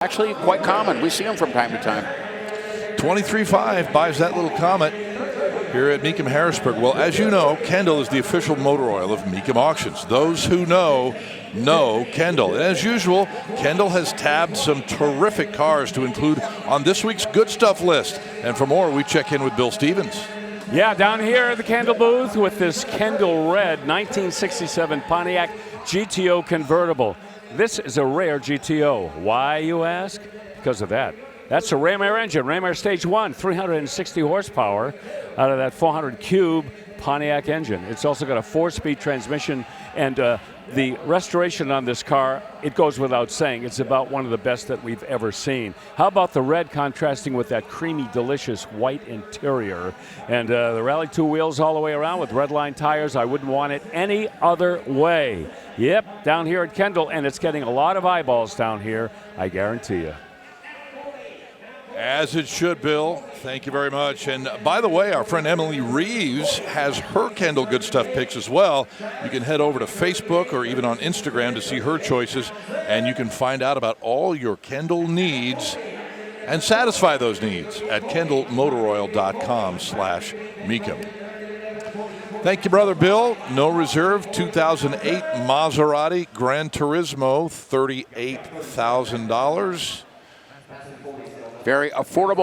Actually, quite common. We see them from time to time. 23.5 buys that little Comet here at Mecum Harrisburg. Well, as you know, Kendall is the official motor oil of Mecum Auctions. Those who know Kendall. And as usual, Kendall has tabbed some terrific cars to include on this week's Good Stuff list. And for more, we check in with Bill Stevens. Yeah, down here at the Kendall booth with this Kendall Red 1967 Pontiac GTO Convertible. This is a rare GTO. Why, you ask? Because of that. That's a Ram Air engine, Ram Air Stage 1, 360 horsepower out of that 400 cube Pontiac engine. It's also got a 4-speed transmission, and the restoration on this car, it goes without saying, it's about one of the best that we've ever seen. How about the red contrasting with that creamy, delicious white interior? And the Rally 2 wheels all the way around with red line tires. I wouldn't want it any other way. Yep, down here at Kendall, and it's getting a lot of eyeballs down here, I guarantee you. As it should, Bill. Thank you very much. And by the way, our friend Emily Reeves has her Kendall Good Stuff picks as well. You can head over to Facebook or even on Instagram to see her choices, and you can find out about all your Kendall needs and satisfy those needs at kendallmotoroil.com/Mecum. Thank you, brother Bill. No reserve, 2008 Maserati Gran Turismo, $38,000. Very affordable.